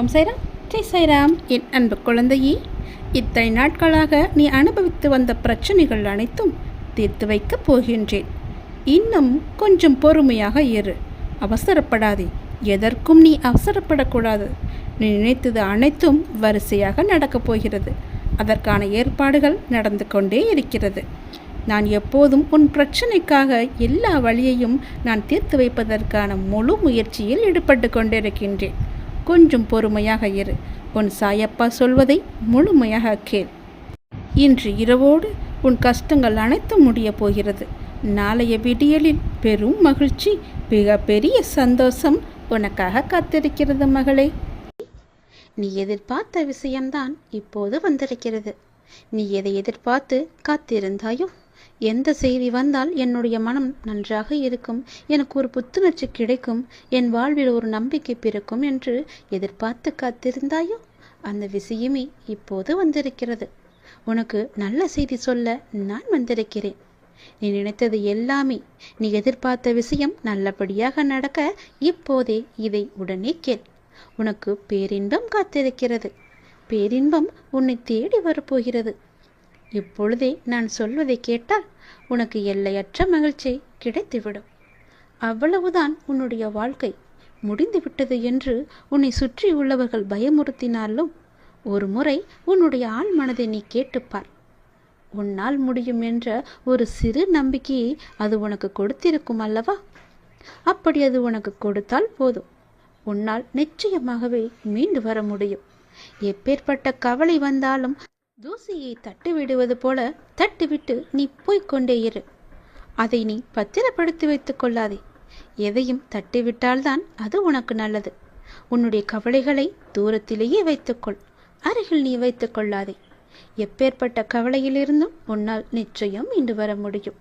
ஓம் சைராம், ஜெய் சைராம். என் அன்பு குழந்தையே, இத்தனை நாட்களாக நீ அனுபவித்து வந்த பிரச்சனைகள் அனைத்தும் தீர்த்து வைக்கப் போகின்றேன். இன்னும் கொஞ்சம் பொறுமையாக இரு. அவசரப்படாதே. எதற்கும் நீ அவசரப்படக்கூடாது. நீ நினைத்தது அனைத்தும் வரிசையாக நடக்கப் போகிறது. அதற்கான ஏற்பாடுகள் நடந்து கொண்டே இருக்கிறது. நான் எப்போதும் உன் பிரச்சனைக்காக எல்லா வழியையும் நான் தீர்த்து வைப்பதற்கான முழு முயற்சியில் ஈடுபட்டு கொண்டிருக்கின்றேன். கொஞ்சம் பொறுமையாக இரு. உன் சாயப்பா சொல்வதை முழுமையாக கேள். இன்று இரவோடு உன் கஷ்டங்கள் அனைத்தும் முடிய போகிறது. நாளைய விடியலில் பெரும் மகிழ்ச்சி, மிக பெரிய சந்தோஷம் உனக்காக காத்திருக்கிறது மகளே. நீ எதிர்பார்த்த விஷயம்தான் இப்போது வந்திருக்கிறது. நீ எதை எதிர்பார்த்து காத்திருந்தாயோ, எந்த செய்தி வந்தால் என்னுடைய மனம் நன்றாக இருக்கும், எனக்கு ஒரு புத்துணர்ச்சி கிடைக்கும், என் வாழ்வில் ஒரு நம்பிக்கை பிறக்கும் என்று எதிர்பார்த்து காத்திருந்தாயோ, அந்த விஷயமே இப்போது வந்திருக்கிறது. உனக்கு நல்ல செய்தி சொல்ல நான் வந்திருக்கிறேன். நீ நினைத்தது எல்லாமே, நீ எதிர்பார்த்த விஷயம் நல்லபடியாக நடக்க இப்போதே இதை உடனே கேள். உனக்கு பேரின்பம் காத்திருக்கிறது. பேரின்பம் உன்னை தேடி வரப்போகிறது. இப்பொழுதே நான் சொல்வதை கேட்டால் உனக்கு எல்லையற்ற மகிழ்ச்சி கிடைத்துவிடும். அவ்வளவுதான் உன்னுடைய வாழ்க்கை முடிந்துவிட்டது என்று உன்னை சுற்றி உள்ளவர்கள் பயமுறுத்தினாலும் ஒரு முறை உன்னுடைய ஆள் மனதை நீ கேட்டுப்பார். உன்னால் முடியும் என்ற ஒரு சிறு நம்பிக்கையை அது உனக்கு கொடுத்திருக்கும் அல்லவா? அப்படி அது உனக்கு கொடுத்தால் போதும், உன்னால் நிச்சயமாகவே மீண்டு வர முடியும். எப்பேற்பட்ட கவலை வந்தாலும் தூசியை தட்டி விடுவது போல தட்டிவிட்டு நீ போய்கொண்டே இரு. அதை நீ பத்திரப்படுத்தி வைத்துக் கொள்ளாதே. எதையும் தட்டிவிட்டால்தான் அது உனக்கு நல்லது. உன்னுடைய கவலைகளை தூரத்திலேயே வைத்துக்கொள், அருகில் நீ வைத்துக் கொள்ளாதே. எப்பேற்பட்ட கவலையிலிருந்தும் உன்னால் நிச்சயம் மீண்டு வர முடியும்.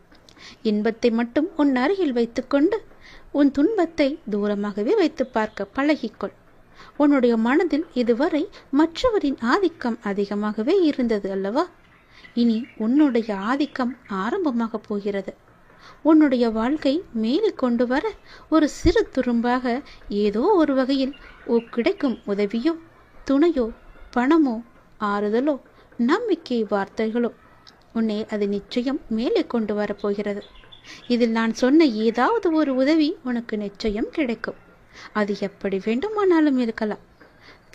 இன்பத்தை மட்டும் உன் அருகில் வைத்துக்கொண்டு உன் துன்பத்தை தூரமாகவே வைத்து பார்க்க பழகிக்கொள். உன்னுடைய மனதில் இதுவரை மற்றவரின் ஆதிக்கம் அதிகமாகவே இருந்தது அல்லவா? இனி உன்னுடைய ஆதிக்கம் ஆரம்பமாக போகிறது. உன்னுடைய வாழ்க்கை மேலே கொண்டு வர ஒரு சிறு துரும்பாக ஏதோ ஒரு வகையில் கிடைக்கும் உதவியோ, துணையோ, பணமோ, ஆறுதலோ, நம்பிக்கை வார்த்தைகளோ உன்னை அது நிச்சயம் மேலே கொண்டு வரப்போகிறது. இதில் நான் சொன்ன ஏதாவது ஒரு உதவி உனக்கு நிச்சயம் கிடைக்கும். அது எப்படி வேண்டுமானாலும் இருக்கலாம்.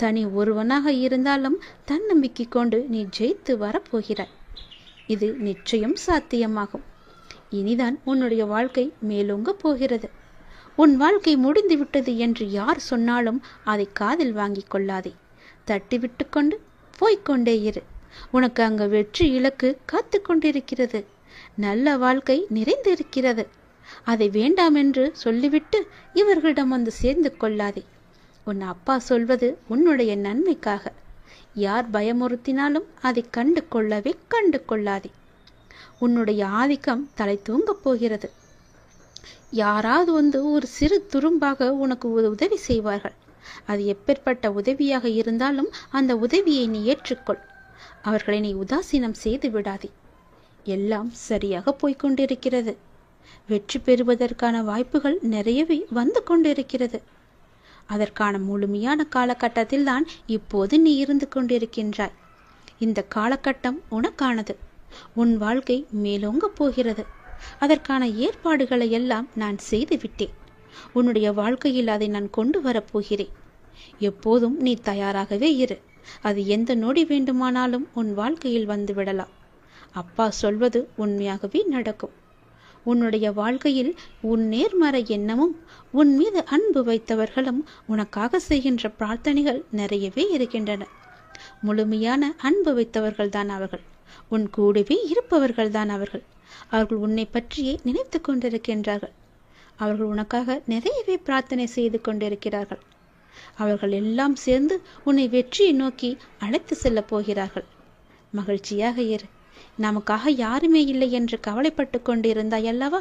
தனி ஒருவனாக இருந்தாலும் தன்னம்பிக்கை கொண்டு நீ ஜெயித்து வரப்போகிறாய். இது நிச்சயம் சாத்தியமாகும். இனிதான் உன்னுடைய வாழ்க்கை மேலோங்க போகிறது. உன் வாழ்க்கை முடிந்து விட்டது என்று யார் சொன்னாலும் அதை காதில் வாங்கிக் கொள்ளாதே. தட்டிவிட்டு கொண்டு போய்கொண்டே இரு. உனக்கு அங்கு வெற்றி இலக்கு காத்து கொண்டிருக்கிறது. நல்ல வாழ்க்கை நிறைந்திருக்கிறது. அதை வேண்டாம் என்று சொல்லிவிட்டு இவர்களிடம் வந்து சேர்ந்து கொள்ளாதே. உன் அப்பா சொல்வது உன்னுடைய நன்மைக்காக. யார் பயமுறுத்தினாலும் அதை கண்டு கொள்ளாதே. உன்னுடைய ஆதிக்கம் தலை தூங்கப் போகிறது. யாராவது வந்து ஒரு சிறு துரும்பாக உனக்கு உதவி செய்வார்கள். அது எப்பேற்பட்ட உதவியாக இருந்தாலும் அந்த உதவியை நீ ஏற்றுக்கொள். அவர்களை நீ உதாசீனம் செய்து விடாதே. எல்லாம் சரியாக போய்கொண்டிருக்கிறது. வெற்றி பெறுவதற்கான வாய்ப்புகள் நிறையவே வந்து கொண்டிருக்கிறது. அதற்கான முழுமையான காலகட்டத்தில் தான் இப்போது நீ இருந்து கொண்டிருக்கின்றாய். இந்த காலகட்டம் உனக்கானது. உன் வாழ்க்கை மேலோங்க போகிறது. அதற்கான ஏற்பாடுகளை எல்லாம் நான் செய்து விட்டேன். உன்னுடைய வாழ்க்கையில் அதை நான் கொண்டு வரப்போகிறேன். எப்போதும் நீ தயாராகவே இரு. அது எந்த நொடி வேண்டுமானாலும் உன் வாழ்க்கையில் வந்து விடலாம். அப்பா சொல்வது உண்மையாகவே நடக்கும். உன்னுடைய வாழ்க்கையில் உன் நேர்மறை எண்ணமும் உன் மீது அன்பு வைத்தவர்களும் உனக்காக செய்கின்ற பிரார்த்தனைகள் நிறையவே இருக்கின்றன. முழுமையான அன்பு வைத்தவர்கள் தான் அவர்கள். உன் கூடவே இருப்பவர்கள் தான் அவர்கள். அவர்கள் உன்னை பற்றியே நினைத்து கொண்டிருக்கின்றார்கள். அவர்கள் உனக்காக நிறையவே பிரார்த்தனை செய்து கொண்டிருக்கிறார்கள். அவர்கள் எல்லாம் சேர்ந்து உன்னை வெற்றியை நோக்கி அழைத்து செல்ல போகிறார்கள். மகிழ்ச்சியாக இரு. நமக்காக யாருமே இல்லை என்று கவலைப்பட்டு கொண்டிருந்தாய் அல்லவா?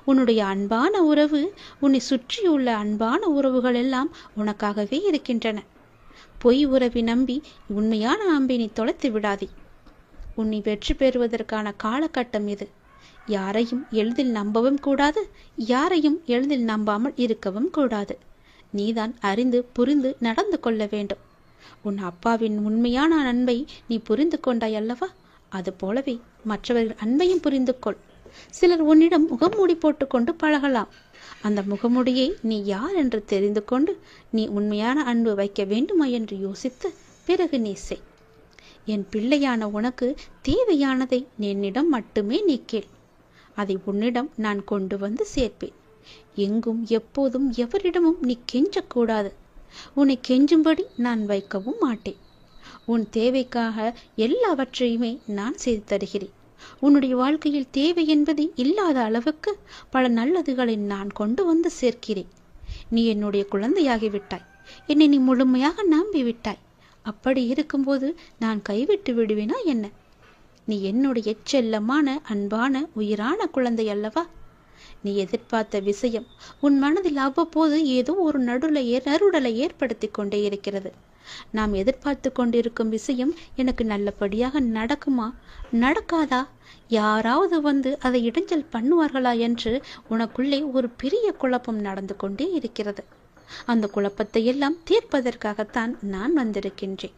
உன்னுடைய அன்பான உறவு, உன்னை சுற்றியுள்ள அன்பான உறவுகள் எல்லாம் உனக்காகவே இருக்கின்றன. பொய் உறவை நம்பி உண்மையான அன்பை நீ தொலைத்து விடாதே. உன்னை வெற்றி பெறுவதற்கான காலகட்டம் இது. யாரையும் எளிதில் நம்பவும் கூடாது, யாரையும் எளிதில் நம்பாமல் இருக்கவும் கூடாது. நீதான் அறிந்து புரிந்து நடந்து கொள்ள வேண்டும். உன் அப்பாவின் உண்மையான அன்பை நீ புரிந்து கொண்டாய் அல்லவா? அதுபோலவே மற்றவர்கள் அன்பையும் புரிந்து கொள். சிலர் உன்னிடம் முகமூடி போட்டுக்கொண்டு பழகலாம். அந்த முகமூடியை நீ யார் என்று தெரிந்து கொண்டு நீ உண்மையான அன்பு வைக்க வேண்டுமா என்று யோசித்து பிறகு நீ செய். என் பிள்ளையான உனக்கு தேவையானதை என்னிடம் மட்டுமே நீ கேள். அதை உன்னிடம் நான் கொண்டு வந்து சேர்ப்பேன். எங்கும் எப்போதும் எவரிடமும் நீ கெஞ்சக்கூடாது. உன்னை கெஞ்சும்படி நான் வைக்கவும் மாட்டேன். உன் தேவைக்காக எல்லாவற்றையுமே நான் செய்து தருகிறேன். உன்னுடைய வாழ்க்கையில் தேவை என்பது இல்லாத அளவுக்கு பல நல்லதுகளை நான் கொண்டு வந்து சேர்க்கிறேன். நீ என்னுடைய குழந்தையாகிவிட்டாய். என்னை நீ முழுமையாக நம்பிவிட்டாய். அப்படி இருக்கும்போது நான் கைவிட்டு விடுவேனா என்ன? நீ என்னுடைய செல்லமான அன்பான உயிரான குழந்தை அல்லவா? நீ எதிர்பார்த்த விஷயம் உன் மனதில் அவ்வப்போது ஏதோ ஒரு நறுடலை ஏற்படுத்தி கொண்டே இருக்கிறது. நாம் எதிர்பார்த்து கொண்டிருக்கும் விஷயம் எனக்கு நல்லபடியாக நடக்குமா நடக்காதா, யாராவது வந்து அதை இடைஞ்சல் பண்ணுவார்களா என்று உனக்குள்ளே ஒரு பெரிய குழப்பம் நடந்து கொண்டே இருக்கிறது. அந்த குழப்பத்தை எல்லாம் தீர்ப்பதற்காகத்தான் நான் வந்திருக்கின்றேன்.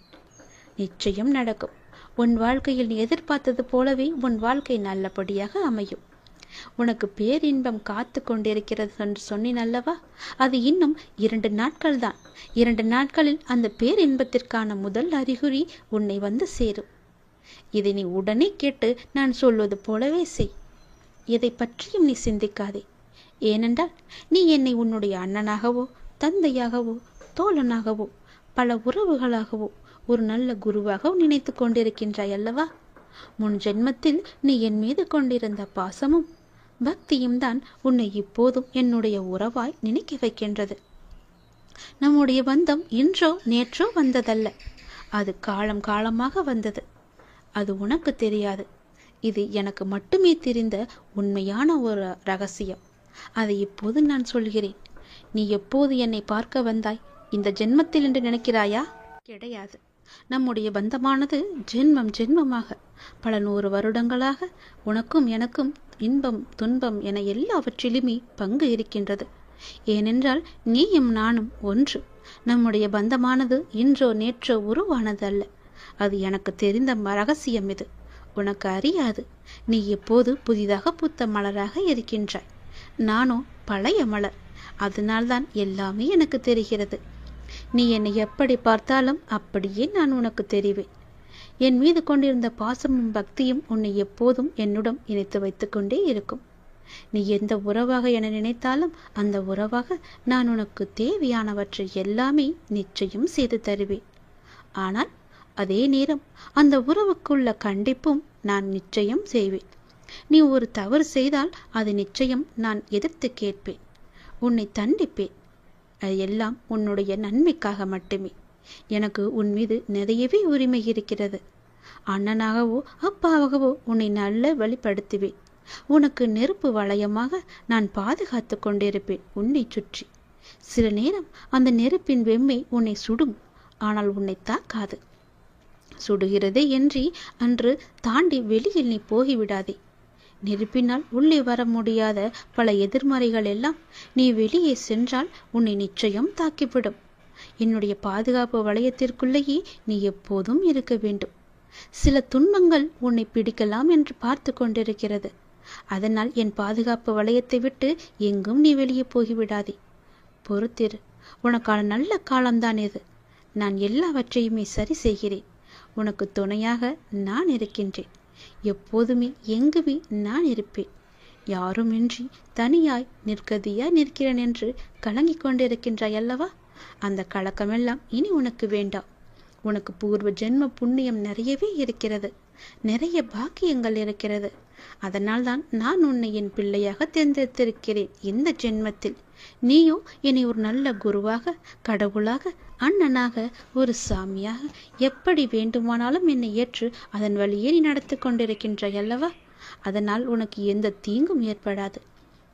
நிச்சயம் நடக்கும். உன் வாழ்க்கையில் நீ எதிர்பார்த்தது போலவே உன் வாழ்க்கை நல்லபடியாக அமையும். உனக்கு பேரின்பம் காத்து கொண்டிருக்கிறது என்று சொன்னேன் அல்லவா? அது இன்னும் 2 நாட்கள் தான். 2 நாட்களில் அந்த பேரின்பத்திற்கான முதல் அறிகுறி உன்னை வந்து சேரும். இதை நீ உடனே கேட்டு நான் சொல்வது போலவே செய். எதை பற்றியும் நீ சிந்திக்காதே. ஏனென்றால் நீ என்னை உன்னுடைய அண்ணனாகவோ தந்தையாகவோ தோழனாகவோ பல உறவுகளாகவோ ஒரு நல்ல குருவாகவும் நினைத்து கொண்டிருக்கின்றாய் அல்லவா? முன் ஜென்மத்தில் நீ என் மீது கொண்டிருந்த பாசமும் பக்தியும் தான் உன்னை இப்போதும் என்னுடைய உறவாய் நினைக்க வைக்கின்றது. நம்முடைய பந்தம் இன்றோ நேற்றோ வந்ததல்ல. அது காலம் காலமாக வந்தது. அது உனக்கு தெரியாது. இது எனக்கு மட்டுமே தெரிந்த உண்மையான ஒரு ரகசியம். அதை இப்போது நான் சொல்கிறேன். நீ எப்போது என்னை பார்க்க வந்தாய்? இந்த ஜென்மத்தில் என்று நினைக்கிறாயா? கிடையாது. நம்முடைய பந்தமானது ஜென்மம் ஜென்மமாக பல 100 வருடங்களாக உனக்கும் எனக்கும் இன்பம் துன்பம் என எல்லாவற்றிலுமே பங்கு இருக்கின்றது. ஏனென்றால் நீயும் நானும் ஒன்று. நம்முடைய பந்தமானது இன்றோ நேற்றோ உருவானது அல்ல. அது எனக்கு தெரிந்த ரகசியம். இது உனக்கு அறியாது. நீ எப்போது புதிதாக பூத்த மலராக இருக்கின்றாய். நானோ பழைய மலர். அதனால்தான் எல்லாமே எனக்கு தெரிகிறது. நீ என்னை எப்படி பார்த்தாலும் அப்படியே நான் உனக்கு தெரிவேன். என் மீது கொண்டிருந்த பாசமும் பக்தியும் உன்னை எப்போதும் என்னுடன் இணைத்து வைத்து கொண்டே இருக்கும். நீ எந்த உறவாக என நினைத்தாலும் அந்த உறவாக நான் உனக்கு தேவையானவற்றை எல்லாமே நிச்சயம் செய்து தருவேன். ஆனால் அதே நேரம் அந்த உறவுக்குள்ள கண்டிப்பும் நான் நிச்சயம் செய்வேன். நீ ஒரு தவறு செய்தால் அது நிச்சயம் நான் எதிர்த்து கேட்பேன். உன்னை தண்டிப்பேன். அது எல்லாம் உன்னுடைய நன்மைக்காக மட்டுமே. எனக்கு உன் மீது நிறையவே உரிமை இருக்கிறது. அண்ணனாகவோ அப்பாவாகவோ உன்னை நல்ல வழிப்படுத்துவேன். உனக்கு நெருப்பு வளையமாக நான் பாதுகாத்து கொண்டிருப்பேன் உன்னை சுற்றி. சில நேரம் அந்த நெருப்பின் வெம்மை உன்னை சுடும். ஆனால் உன்னை தாக்காது. சுடுகிறதே என்று அன்று தாண்டி வெளியில் நீ போகிவிடாதே. நெருப்பினால் உள்ளே வர முடியாத பல எதிர்மறைகள் எல்லாம் நீ வெளியே சென்றால் உன்னை நிச்சயம் தாக்கிவிடும். என்னுடைய பாதுகாப்பு வளையத்திற்குள்ளேயே நீ எப்போதும் இருக்க வேண்டும். சில துன்பங்கள் உன்னை பிடிக்கலாம் என்று பார்த்து கொண்டிருக்கிறது. அதனால் என் பாதுகாப்பு வளையத்தை விட்டு எங்கும் நீ வெளியே போகிவிடாதே. பொறுத்திரு. உனக்கான நல்ல காலம்தான் இது. நான் எல்லாவற்றையுமே சரி செய்கிறேன். உனக்கு துணையாக நான் இருக்கின்றேன். எப்போதுமே எங்குமே நான் இருப்பேன். யாருமின்றி தனியாய் நிற்கதியாய் நிற்கிறேன் என்று கலங்கிக் கொண்டிருக்கின்றாய் அல்லவா? அந்த கலக்கமெல்லாம் இனி உனக்கு வேண்டாம். உனக்கு பூர்வ ஜென்ம புண்ணியம் நிறையவே இருக்கிறது. நிறைய பாக்கியங்கள் இருக்கிறது. அதனால்தான் நான் உன்னை என் பிள்ளையாக தேர்ந்தெடுத்திருக்கிறேன் இந்த ஜென்மத்தில். நீயோ என்னை ஒரு நல்ல குருவாக, கடவுளாக, அண்ணனாக, ஒரு சாமியாக எப்படி வேண்டுமானாலும் என்னை ஏற்று அதன் வழியே நீ நடத்தி கொண்டிருக்கின்றாய் அல்லவா? அதனால் உனக்கு எந்த தீங்கும் ஏற்படாது.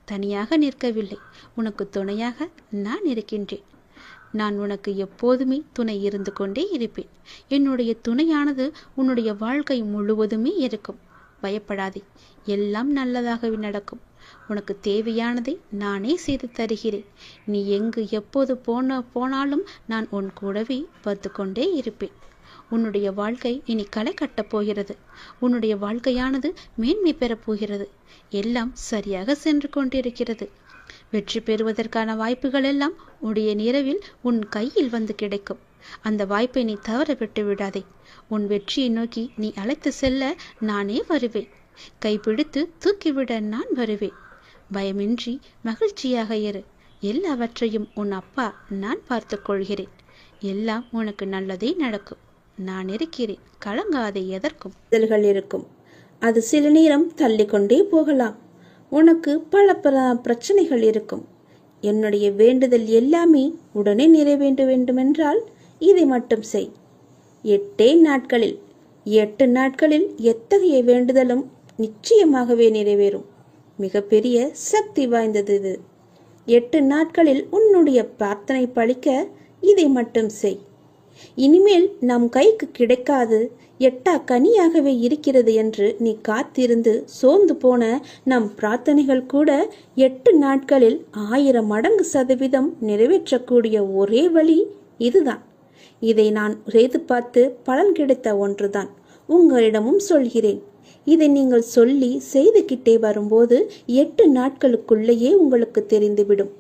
தனியாக நிற்கவில்லை. உனக்கு துணையாக நான் இருக்கின்றேன். நான் உனக்கு எப்போதுமே துணை இருந்து கொண்டே இருப்பேன். என்னுடைய துணையானது உன்னுடைய வாழ்க்கை முழுவதுமே இருக்கும். பயப்படாதே. எல்லாம் நல்லதாகவே நடக்கும். உனக்கு தேவையானதை நானே செய்து தருகிறேன். நீ எங்கு எப்போது போனாலும் நான் உன் கூடவே வந்து கொண்டே இருப்பேன். உன்னுடைய வாழ்க்கை இனி களை கட்டப் போகிறது. உன்னுடைய வாழ்க்கையானது மேன்மை பெறப் போகிறது. எல்லாம் சரியாக சென்று கொண்டிருக்கிறது. வெற்றி பெறுவதற்கான வாய்ப்புகள் எல்லாம் உடைய நிறவில் உன் கையில் வந்து கிடைக்கும். அந்த வாய்ப்பை நீ தவற விட்டு விடாதே. உன் வெற்றியை நோக்கி நீ அழைத்து செல்ல நானே வருவேன். கைப்பிடித்து தூக்கிவிட நான் வருவேன். பயமின்றி மகிழ்ச்சியாக இரு. எல்லாவற்றையும் உன் அப்பா நான் பார்த்து கொள்கிறேன். எல்லாம் உனக்கு நல்லதே நடக்கும். நான் இருக்கிறேன். கலங்காதே. எதற்கும் இருக்கும். அது சில நேரம் தள்ளிக்கொண்டே போகலாம். உனக்கு பல பிரச்சனைகள் இருக்கும். என்னுடைய வேண்டுதல் எல்லாமே உடனே நிறைவேற்ற வேண்டுமென்றால் இதை மட்டும் செய். 8 நாட்களில் எத்தகைய வேண்டுதலும் நிச்சயமாகவே நிறைவேறும். மிகப்பெரிய சக்தி வாய்ந்தது இது. 8 நாட்களில் உன்னுடைய பிரார்த்தனை பலிக்க இதை மட்டும் செய். இனிமேல் நம் கைக்கு கிடைக்காது எட்டா கனியாகவே இருக்கிறது என்று நீ காத்திருந்து சோர்ந்து போன நம் பிரார்த்தனைகள் கூட 8 நாட்களில் 1000 மடங்கு சதவீதம் நிறைவேற்றக்கூடிய ஒரே வழி இதுதான். இதை நான் செய்து பார்த்து பலன் கிடைத்த ஒன்றுதான். உங்களிடமும் சொல்கிறேன். இதை நீங்கள் சொல்லி செய்துகிட்டே வரும்போது 8 நாட்களுக்குள்ளேயே உங்களுக்கு தெரிந்துவிடும்.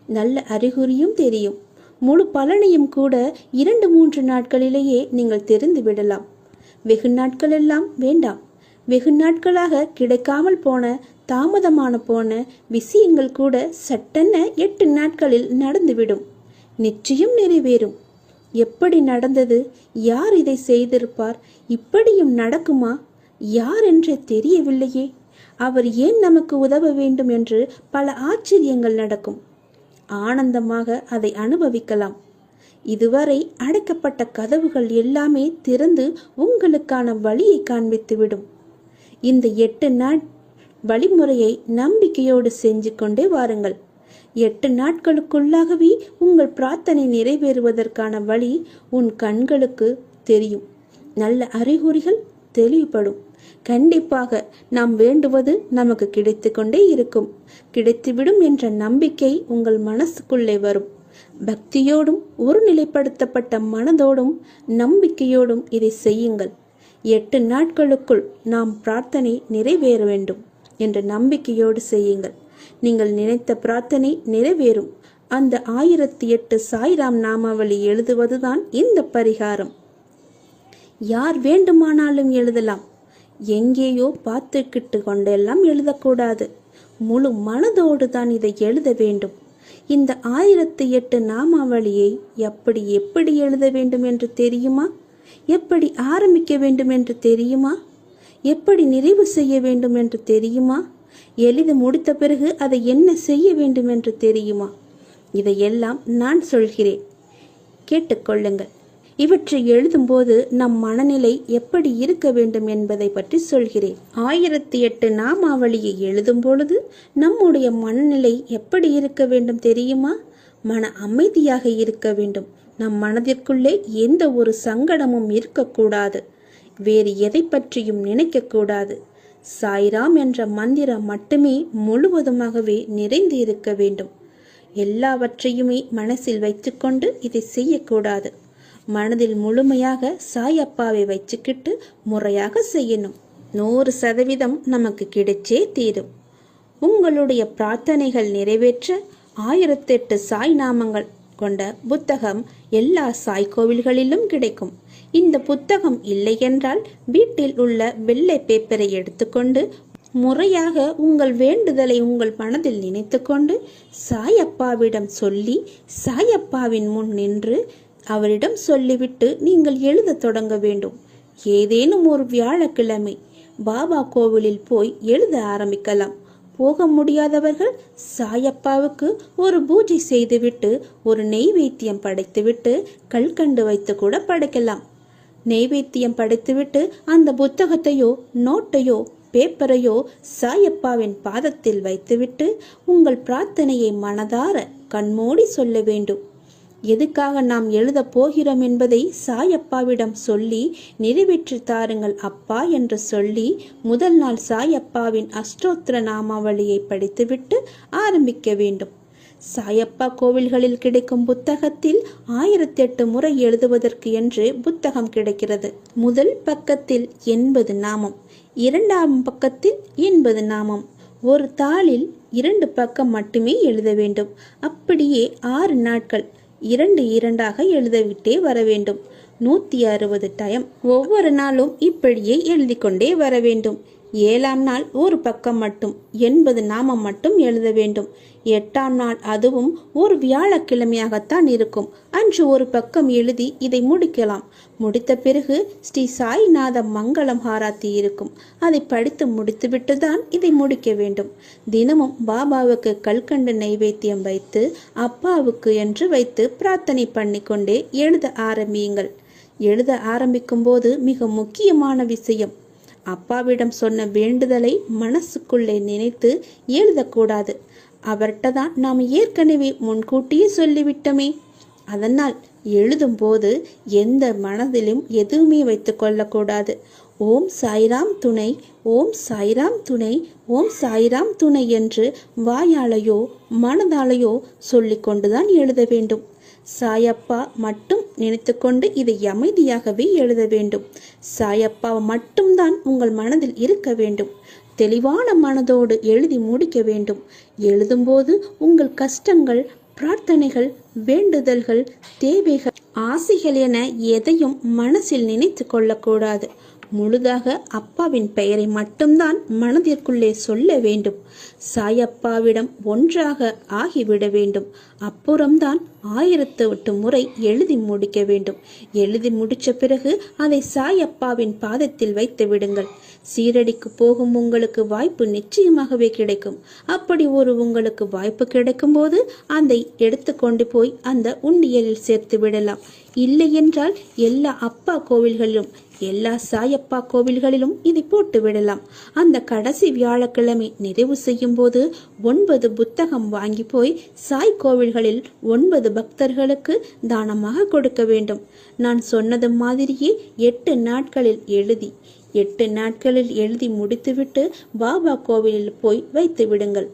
நல்ல அறிகுறியும் தெரியும். முழு பலனையும் கூட 2-3 நாட்களிலேயே நீங்கள் தெரிந்து விடலாம். வெகு நாட்கள் எல்லாம் வேண்டாம். வெகு நாட்களாக கிடைக்காமல் போன தாமதமான போன விஷயங்கள் கூட சட்டென 8 நாட்களில் நடந்துவிடும். நிச்சயம் நிறைவேறும். எப்படி நடந்தது? யார் இதை செய்திருப்பார்? இப்படியும் நடக்குமா? யார் என்று தெரியவில்லையே. அவர் ஏன் நமக்கு உதவ வேண்டும் என்று பல ஆச்சரியங்கள் நடக்கும். ஆனந்தமாக அதை அனுபவிக்கலாம். இதுவரை அடைக்கப்பட்ட கதவுகள் எல்லாமே திறந்து உங்களுக்கான வழியை காண்பித்துவிடும். இந்த 8 நாள் வழிமுறையை நம்பிக்கையோடு செஞ்சு கொண்டே வாருங்கள். 8 நாட்களுக்குள்ளாகவே உங்கள் பிரார்த்தனை நிறைவேறுவதற்கான வழி உன் கண்களுக்கு தெரியும். நல்ல அறிகுறிகள் தெளிவுபடும். கண்டிப்பாக நாம் வேண்டுவது நமக்கு கிடைத்து கொண்டே இருக்கும். கிடைத்துவிடும் என்ற நம்பிக்கை உங்கள் மனசுக்குள்ளே வரும். பக்தியோடும் ஒருநிலைப்படுத்தப்பட்ட மனதோடும் நம்பிக்கையோடும் இதை செய்யுங்கள். 8 நாட்களுக்குள் நாம் பிரார்த்தனை நிறைவேற வேண்டும் என்ற நம்பிக்கையோடு செய்யுங்கள். நீங்கள் நினைத்த பிரார்த்தனை நிறைவேறும். அந்த 1008 சாய்ராம் நாமாவளி எழுதுவதுதான் இந்த பரிகாரம். யார் வேண்டுமானாலும் எழுதலாம். எங்கேயோ பார்த்துக்கிட்டு கொண்டெல்லாம் எழுதக்கூடாது. முழு மனதோடு தான் இதை எழுத வேண்டும். இந்த 1008 நாமாவளியை எப்படி எழுத வேண்டும் என்று தெரியுமா? எப்படி ஆரம்பிக்க வேண்டும் என்று தெரியுமா? எப்படி நிறைவு செய்ய வேண்டும் என்று தெரியுமா? எழுதி முடித்த பிறகு அதை என்ன செய்ய வேண்டும் என்று தெரியுமா? இதையெல்லாம் நான் சொல்கிறேன், கேட்டுக்கொள்ளுங்கள். இவற்றை எழுதும்போது நம் மனநிலை எப்படி இருக்க வேண்டும் என்பதை பற்றி சொல்கிறேன். 1008 நாமாவளியை எழுதும் பொழுது நம்முடைய மனநிலை எப்படி இருக்க வேண்டும் தெரியுமா? மன அமைதியாக இருக்க வேண்டும். நம் மனதிற்குள்ளே எந்த ஒரு சங்கடமும் இருக்கக்கூடாது. வேறு எதை பற்றியும் நினைக்கக்கூடாது. சாய்ராம் என்ற மந்திரம் மட்டுமே முழுவதுமாகவே நிறைந்து இருக்க வேண்டும். எல்லாவற்றையுமே மனசில் வைத்துக்கொண்டு இதை செய்யக்கூடாது. மனதில் முழுமையாக சாயப்பாவை வச்சுக்கிட்டு முறையாக செய்யணும். 100% நமக்கு கிடைச்சே தீரும். உங்களுடைய பிரார்த்தனைகள் நிறைவேற்ற 1008 சாய் நாமங்கள் கொண்ட புத்தகம் எல்லா சாய் கோவில்களிலும் கிடைக்கும். இந்த புத்தகம் இல்லை என்றால் வீட்டில் உள்ள வெள்ளை பேப்பரை எடுத்துக்கொண்டு முறையாக உங்கள் வேண்டுதலை உங்கள் மனதில் நினைத்து கொண்டு சாயப்பாவிடம் சொல்லி சாயப்பாவின் முன் நின்று அவரிடம் சொல்லிவிட்டு நீங்கள் எழுத தொடங்க வேண்டும். ஏதேனும் ஒரு வியாழக்கிழமை பாபா கோவிலில் போய் எழுத ஆரம்பிக்கலாம். போக முடியாதவர்கள் சாயப்பாவுக்கு ஒரு பூஜை செய்துவிட்டு ஒரு நெய்வேத்தியம் படைத்துவிட்டு கல்கண்டு வைத்து கூட படைக்கலாம். நெய்வேத்தியம் படைத்துவிட்டு அந்த புத்தகத்தையோ நோட்டையோ பேப்பரையோ சாயப்பாவின் பாதத்தில் வைத்துவிட்டு உங்கள் பிரார்த்தனையை மனதார கண்மூடி சொல்ல வேண்டும். எதுக்காக நாம் எழுதப் போகிறோம் என்பதை சாயப்பாவிடம் சொல்லி நிறைவேற்றி தாருங்கள் அப்பா என்று சொல்லி முதல் நாள் சாயப்பாவின் அஷ்டோத்திர நாமாவளியை படித்துவிட்டு ஆரம்பிக்க வேண்டும். சாயப்பா கோவில்களில் கிடைக்கும் புத்தகத்தில் 1008 முறை எழுதுவதற்கு என்று புத்தகம் கிடைக்கிறது. முதல் பக்கத்தில் 80 நாமம், இரண்டாம் பக்கத்தில் 80 நாமம். ஒரு தாளில் 2 பக்கம் மட்டுமே எழுத வேண்டும். அப்படியே 6 நாட்கள் 2 2ஆக எழுதவிட்டே வர வேண்டும். 160 டைம். ஒவ்வொரு நாளும் இப்படியே எழுதி கொண்டே வர வேண்டும். 7ஆம் நாள் ஒரு பக்கம் மட்டும் 80 நாமம் மட்டும் எழுத வேண்டும். 8ஆம் நாள் அதுவும் ஒரு வியாழக்கிழமையாகத்தான் இருக்கும். அன்று ஒரு பக்கம் எழுதி இதை முடிக்கலாம். முடித்த பிறகு ஸ்ரீ சாய்நாத மங்களம் ஹாராத்தி இருக்கும். அதை படித்து முடித்துவிட்டு தான் இதை முடிக்க வேண்டும். தினமும் பாபாவுக்கு கல்கண்டு நைவேத்தியம் வைத்து அப்பாவுக்கு என்று வைத்து பிரார்த்தனை பண்ணிக்கொண்டே எழுத ஆரம்பியுங்கள். எழுத ஆரம்பிக்கும் போது மிக முக்கியமான விஷயம், அப்பாவிடம் சொன்ன வேண்டுதலை மனசுக்குள்ளே நினைத்து எழுதக்கூடாது. அவர்கிட்ட தான் நாம் ஏற்கனவே முன்கூட்டியே சொல்லிவிட்டோமே. அதனால் எழுதும்போது எந்த மனதிலும் எதுவுமே வைத்து கொள்ளக்கூடாது. ஓம் சாய்ராம் துணை, ஓம் சாய்ராம் துணை, ஓம் சாய்ராம் துணை என்று வாயாலையோ மனதாலையோ சொல்லிக்கொண்டுதான் எழுத வேண்டும். சாயப்பா மட்டும் நினைத்துக்கொண்டு இதை அமைதியாகவே எழுத வேண்டும். சாயப்பா மட்டும்தான் உங்கள் மனதில் இருக்க வேண்டும். தெளிவான மனதோடு எழுதி முடிக்க வேண்டும். எழுதும்போது உங்கள் கஷ்டங்கள், பிரார்த்தனைகள், வேண்டுதல்கள், தேவைகள், ஆசைகள் என எதையும் மனசில் நினைத்து கொள்ளக்கூடாது. முழுதாக அப்பாவின் பெயரை மட்டும்தான் மனதிற்குள்ளே சொல்ல வேண்டும். சாயப்பாவிடம் ஒன்றாக ஆகிவிட வேண்டும். அப்புறம்தான் 1008 முறை எழுதி முடிக்க வேண்டும். எழுதி முடிச்ச பிறகு அதை சாயப்பாவின் பாதத்தில் வைத்து விடுங்கள். சீரடிக்கு போகும் உங்களுக்கு வாய்ப்பு நிச்சயமாகவே கிடைக்கும். அப்படி உங்களுக்கு வாய்ப்பு கிடைக்கும் போது அதை எடுத்து கொண்டு போய் அந்த உண்டியலில் சேர்த்து விடலாம். இல்லை என்றால் எல்லா அப்பா கோவில்களிலும், எல்லா சாயப்பா கோவில்களிலும் இதை போட்டு விடலாம். அந்த கடைசி வியாழக்கிழமை நிறைவு செய்யும் போது 9 புத்தகம் வாங்கி போய் சாய் கோவில்களில் 9 பக்தர்களுக்கு தானமாக கொடுக்க வேண்டும். நான் சொன்னது மாதிரியே 8 நாட்களில் எழுதி 8 நாட்களில் எழுதி முடித்துவிட்டு பாபா கோவிலில் போய் வைத்து விடுங்கள்.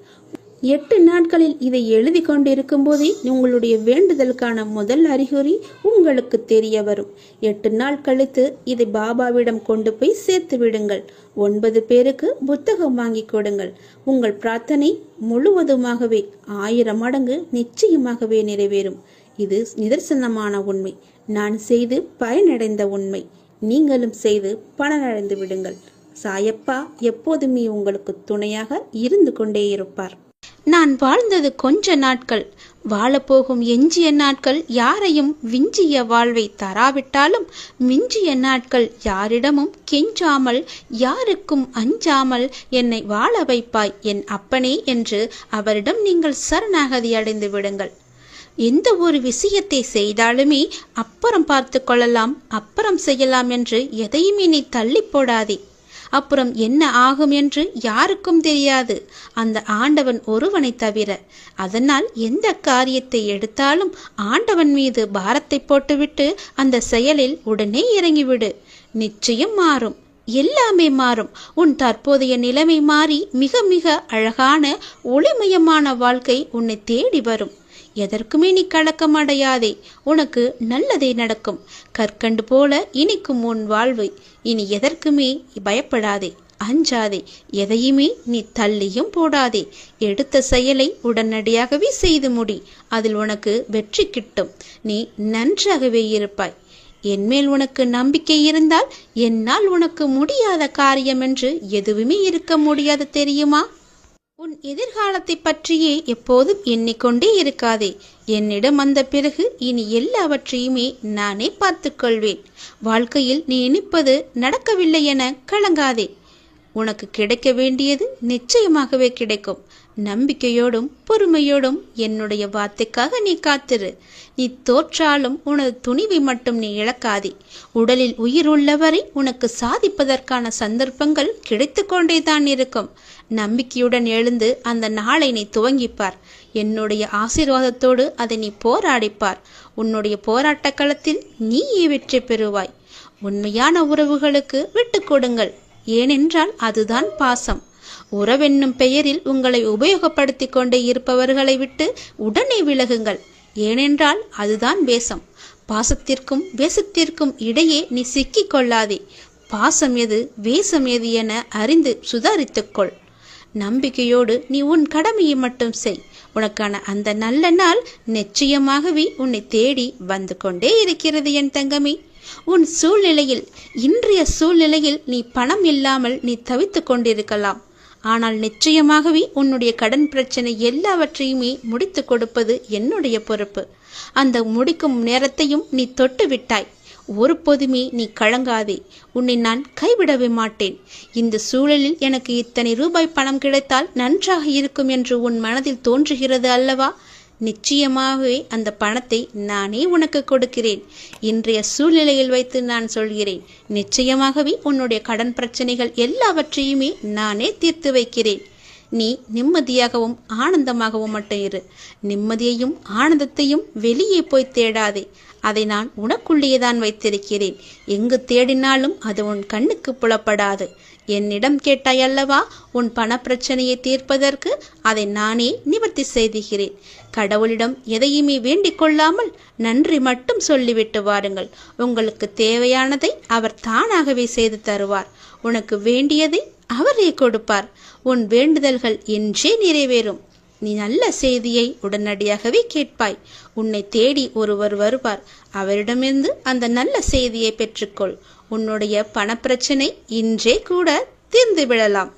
8 நாட்களில் இதை எழுதி கொண்டிருக்கும் போதே உங்களுடைய வேண்டுதலுக்கான முதல் அறிகுறி உங்களுக்கு தெரிய வரும். 8 நாள் கழித்து இதை பாபாவிடம் கொண்டு போய் சேர்த்து விடுங்கள். 9 பேருக்கு புத்தகம் வாங்கி கொடுங்கள். உங்கள் பிரார்த்தனை முழுவதுமாகவே 1000 மடங்கு நிச்சயமாகவே நிறைவேறும். இது நிதர்சனமான உண்மை. நான் செய்து பயனடைந்த உண்மை. நீங்களும் செய்து பலனடைந்து விடுங்கள். சாயப்பா எப்போதுமே உங்களுக்கு துணையாக இருந்து கொண்டே இருப்பார். நான் வாழ்ந்தது கொஞ்ச நாட்கள். வாழப்போகும் எஞ்சிய நாட்கள் யாரையும் விஞ்சிய வாழ்வை தராவிட்டாலும் மிஞ்சிய நாட்கள் யாரிடமும் கெஞ்சாமல், யாருக்கும் அஞ்சாமல் என்னை வாழ வைப்பாய் என் அப்பனே என்று அவரிடம் நீங்கள் சரணாகதி அடைந்து விடுங்கள். எந்த ஒரு விஷயத்தை செய்தாலுமே அப்புறம் பார்த்து கொள்ளலாம், அப்புறம் செய்யலாம் என்று எதையுமே நீ தள்ளி போடாதே. அப்புறம் என்ன ஆகும் என்று யாருக்கும் தெரியாது, அந்த ஆண்டவன் ஒருவனை தவிர. அதனால் எந்த காரியத்தை எடுத்தாலும் ஆண்டவன் மீது பாரத்தை போட்டுவிட்டு அந்த செயலில் உடனே இறங்கிவிடு. நிச்சயம் மாறும், எல்லாமே மாறும். உன் தற்போதைய நிலைமை மாறி மிக மிக அழகான ஒளிமயமான வாழ்க்கை உன்னை தேடி வரும். எதற்குமே நீ கலக்கம் அடையாதே. உனக்கு நல்லதே நடக்கும். கற்கண்டு போல இனிக்கும் உன் வாழ்வு. இனி எதற்குமே பயப்படாதே, அஞ்சாதே. எதையுமே நீ தள்ளியும் போடாதே. எடுத்த செயலை உடனடியாகவே செய்து முடி. அதில் உனக்கு வெற்றி கிட்டும். நீ நன்றாகவே இருப்பாய். என்மேல் உனக்கு நம்பிக்கை இருந்தால் என்னால் உனக்கு முடியாத காரியம் என்று எதுவுமே இருக்க முடியாது, தெரியுமா? உன் எதிர்காலத்தை பற்றியே எப்போதும் எண்ணிக்கொண்டே இருக்காதே. என்னிடம் வந்த பிறகு இனி எல்லாவற்றையுமே நானே பார்த்துக்கொள்வேன். வாழ்க்கையில் நீ நினைப்பது நடக்கவில்லை என கலங்காதே. உனக்கு கிடைக்க வேண்டியது நிச்சயமாகவே கிடைக்கும். நம்பிக்கையோடும் பொறுமையோடும் என்னுடைய வார்த்தைக்காக நீ காத்திரு. நீ தோற்றாலும் உனது துணிவை மட்டும் நீ இழக்காதே. உடலில் உயிர் உள்ளவரை உனக்கு சாதிப்பதற்கான சந்தர்ப்பங்கள் கிடைத்து கொண்டேதான் இருக்கும். நம்பிக்கையுடன் எழுந்து அந்த நாளை நீ துவங்கிப்பார். என்னுடைய ஆசீர்வாதத்தோடு அதை நீ போராடிப்பார். உன்னுடைய போராட்ட களத்தில் நீயே வெற்றி பெறுவாய். உண்மையான உறவுகளுக்கு விட்டு கொடுங்கள். ஏனென்றால் அதுதான் பாசம். உறவென்னும் பெயரில் உங்களை உபயோகப்படுத்தி கொண்டே இருப்பவர்களை விட்டு உடனே விலகுங்கள். ஏனென்றால் அதுதான் வேஷம். பாசத்திற்கும் வேஷத்திற்கும் இடையே நீ சிக்கிக் கொள்ளாதே. பாசம் எது வேஷம் எது என அறிந்து சுதாரித்துக்கொள். நம்பிக்கையோடு நீ உன் கடமையை மட்டும் செய். உனக்கான அந்த நல்ல நாள் நிச்சயமாகவே உன்னை தேடி வந்து கொண்டே இருக்கிறது என் தங்கமே. உன் சூழ்நிலையில், இன்றைய சூழ்நிலையில் நீ பணம் இல்லாமல் நீ தவித்துக் கொண்டிருக்கலாம். ஆனால் நிச்சயமாகவே உன்னுடைய கடன் பிரச்சனை எல்லாவற்றையுமே முடித்து கொடுப்பது என்னுடைய பொறுப்பு. அந்த முடிக்கும் நேரத்தையும் நீ தொட்டு விட்டாய். ஒருபோதுமே நீ கலங்காதே. உன்னை நான் கைவிடவே மாட்டேன். இந்த சூழலில் எனக்கு இத்தனை ரூபாய் பணம் கிடைத்தால் நன்றாக இருக்கும் என்று உன் மனதில் தோன்றுகிறது அல்லவா? நிச்சயமாகவே அந்த பணத்தை நானே உனக்கு கொடுக்கிறேன். இன்றைய சூழ்நிலையில் வைத்து நான் சொல்கிறேன். நிச்சயமாகவே உன்னுடைய கடன் பிரச்சனைகள் எல்லாவற்றையுமே நானே தீர்த்து வைக்கிறேன். நீ நிம்மதியாகவும் ஆனந்தமாகவும் மட்டும் இரு. நிம்மதியையும் ஆனந்தத்தையும் வெளியே போய் தேடாதே. அதை நான் உனக்குள்ளேதான் வைத்திருக்கிறேன். எங்கு தேடினாலும் அது உன் கண்ணுக்கு புலப்படாது. என்னிடம் கேட்டாயல்லவா உன் பணப்பிரச்சனையை தீர்ப்பதற்கு? அதை நானே நிவர்த்தி செய்துகிறேன். கடவுளிடம் எதையுமே வேண்டிக் கொள்ளாமல் நன்றி மட்டும் சொல்லிவிட்டு வாருங்கள். உங்களுக்கு தேவையானதை அவர் தானாகவே செய்து தருவார். உனக்கு வேண்டியதை அவரே கொடுப்பார். உன் வேண்டுதல்கள் என்றே நிறைவேறும். நீ நல்ல செய்தியை உடனடியாகவே கேட்பாய். உன்னை தேடி ஒருவர் வருவார். அவரிடமிருந்து அந்த நல்ல செய்தியை பெற்றுக்கொள். உன்னுடைய பணப்பிரச்சனை இன்றே கூட தீர்ந்து விடலாம்.